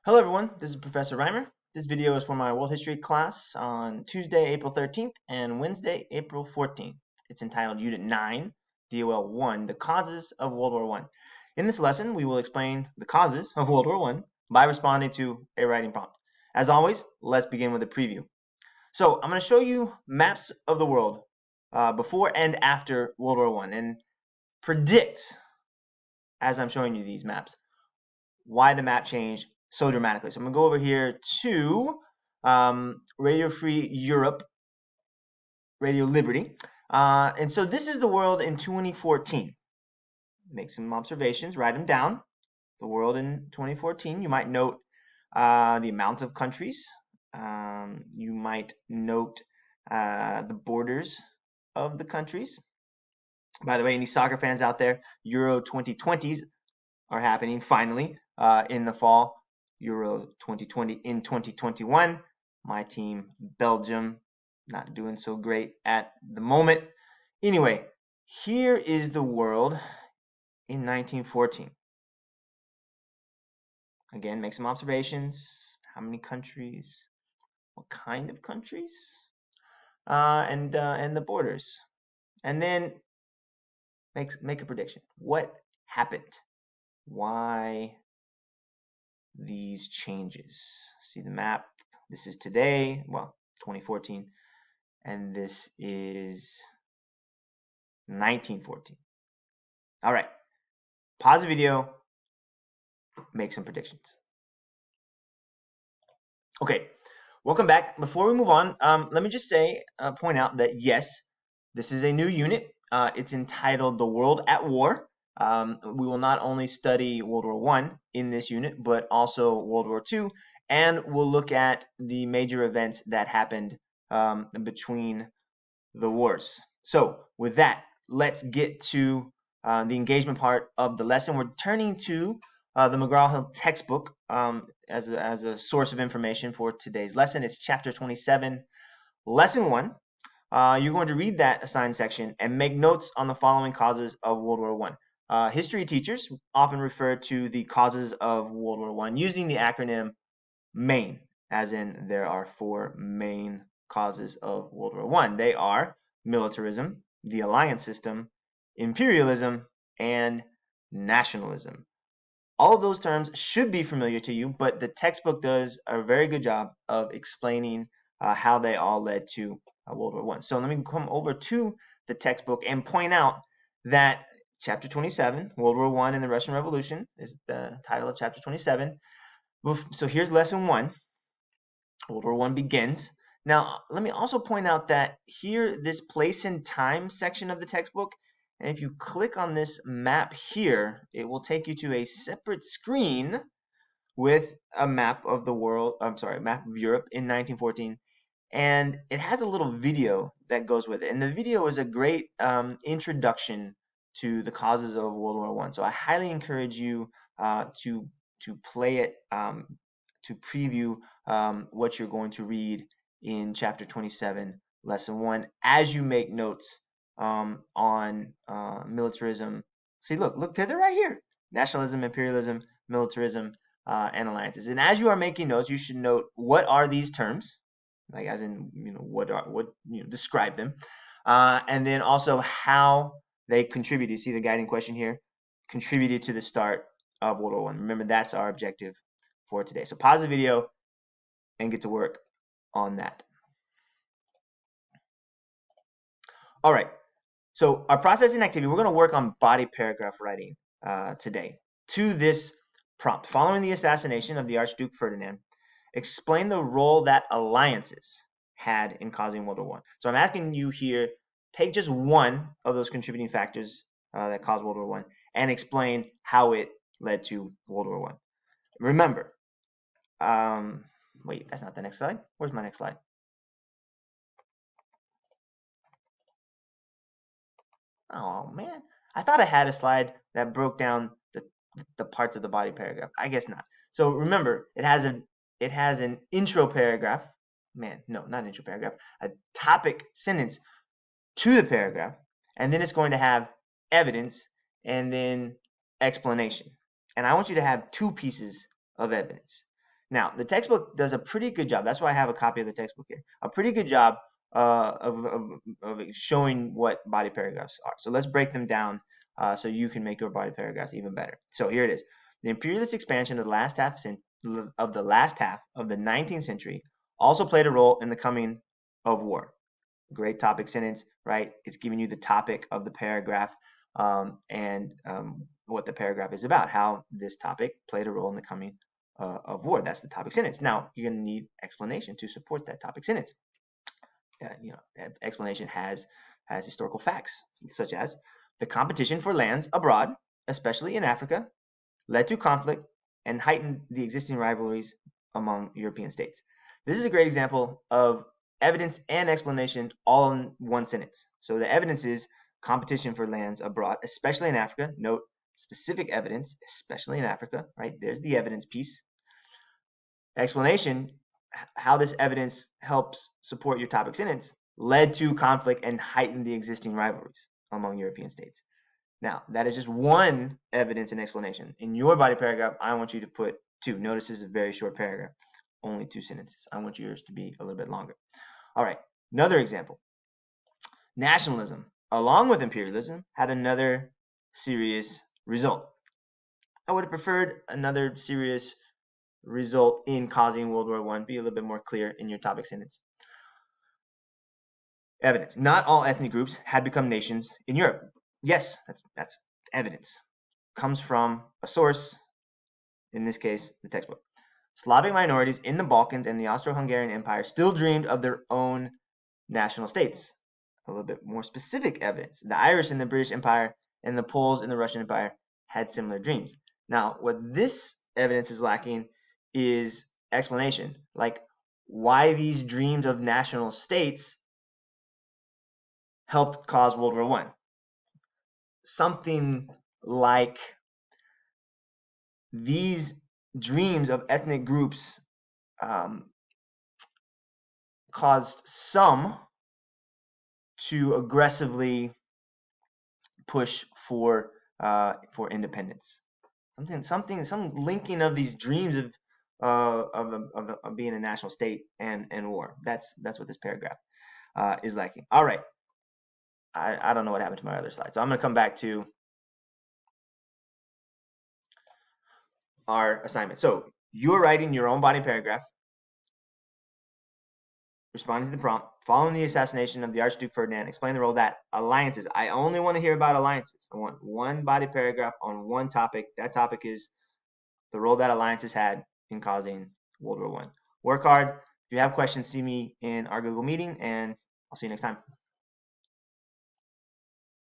Hello everyone, this is Professor Reimer. This video is for my world history class on Tuesday, April 13th and Wednesday, April 14th. It's entitled Unit 9, DOL 1, The Causes of World War I. In this lesson, we will explain the causes of World War I by responding to a writing prompt. As always, let's begin with a preview. So I'm going to show you maps of the world before and after World War I and predict, as I'm showing you these maps, why the map changed so dramatically. So I'm going to go over here to Radio Free Europe, Radio Liberty. And so this is the world in 2014. Make some observations, write them down. The world in 2014. You might note the amount of countries. You might note the borders of the countries. By the way, any soccer fans out there, Euro 2020s are happening finally in the fall. Euro 2020 in 2021. My team, Belgium, not doing so great at the moment. Anyway, here is the world in 1914. Again, make some observations. How many countries? What kind of countries? And the borders. And then make a prediction. What happened? Why these changes? See the map. This is today, well, 2014, and this is 1914. All right, pause the video, make some predictions. Okay, welcome back. Before we move on, let me just point out that yes, this is a new unit. It's entitled The World at War. We will not only study World War I in this unit, but also World War II, and we'll look at the major events that happened between the wars. So with that, let's get to the engagement part of the lesson. We're turning to the McGraw-Hill textbook as a source of information for today's lesson. It's chapter 27, lesson 1. You're going to read that assigned section and make notes on the following causes of World War I. History teachers often refer to the causes of World War I using the acronym MAIN, as in there are 4 main causes of World War I. They are militarism, the alliance system, imperialism, and nationalism. All of those terms should be familiar to you, but the textbook does a very good job of explaining how they all led to World War I. So let me come over to the textbook and point out that Chapter 27, World War I and the Russian Revolution, is the title of Chapter 27. So here's Lesson 1. World War I begins. Now, let me also point out that here, this place and time section of the textbook, and if you click on this map here, it will take you to a separate screen with a map of the world, map of Europe in 1914. And it has a little video that goes with it. And the video is a great introduction to the causes of World War I. So I highly encourage you to play it, to preview what you're going to read in chapter 27, lesson 1, as you make notes on militarism. See, look, they're right here. Nationalism, imperialism, militarism, and alliances. And as you are making notes, you should note what are these terms, like as in, describe them, and then also how they contribute. You see the guiding question here, contributed to the start of World War I. Remember, that's our objective for today. So pause the video and get to work on that. All right. So our processing activity, we're going to work on body paragraph writing today to this prompt. Following the assassination of the Archduke Ferdinand, explain the role that alliances had in causing World War I. So I'm asking you here, take just one of those contributing factors that caused World War I and explain how it led to World War I. Remember, wait, that's not the next slide. Where's my next slide? Oh man, I thought I had a slide that broke down the parts of the body paragraph. I guess not. So remember, it has an intro paragraph. Man, no, not intro paragraph. A topic sentence to the paragraph, and then it's going to have evidence and then explanation. And I want you to have 2 pieces of evidence. Now, the textbook does a pretty good job. That's why I have a copy of the textbook here. A pretty good job of showing what body paragraphs are. So let's break them down so you can make your body paragraphs even better. So here it is. The imperialist expansion of the last half of the 19th century also played a role in the coming of war. Great topic sentence, right? It's giving you the topic of the paragraph and what the paragraph is about, how this topic played a role in the coming of war. That's the topic sentence. Now, you're going to need explanation to support that topic sentence. That explanation has historical facts, such as the competition for lands abroad, especially in Africa, led to conflict and heightened the existing rivalries among European states. This is a great example of evidence and explanation all in one sentence. So the evidence is competition for lands abroad, especially in Africa. Note specific evidence, especially in Africa, right? There's the evidence piece. Explanation, how this evidence helps support your topic sentence, led to conflict and heightened the existing rivalries among European states. Now, that is just one evidence and explanation. In your body paragraph, I want you to put two. Notice this is a very short paragraph, only 2 sentences. I want yours to be a little bit longer. All right, another example. Nationalism, along with imperialism, had another serious result. I would have preferred another serious result in causing World War I. Be a little bit more clear in your topic sentence. Evidence. Not all ethnic groups had become nations in Europe. Yes, that's evidence. Comes from a source, in this case, the textbook. Slavic minorities in the Balkans and the Austro-Hungarian Empire still dreamed of their own national states. A little bit more specific evidence. The Irish in the British Empire and the Poles in the Russian Empire had similar dreams. Now, what this evidence is lacking is explanation, like why these dreams of national states helped cause World War I. Something like these dreams of ethnic groups caused some to aggressively push for independence. Some linking of these dreams of being a national state and war. That's what this paragraph is lacking. All right. I don't know what happened to my other slide. So I'm going to come back to our assignment. So you're writing your own body paragraph, responding to the prompt, following the assassination of the Archduke Ferdinand, explain the role that alliances. I only want to hear about alliances. I want one body paragraph on one topic. That topic is the role that alliances had in causing World War I. Work hard. If you have questions, see me in our Google meeting, and I'll see you next time.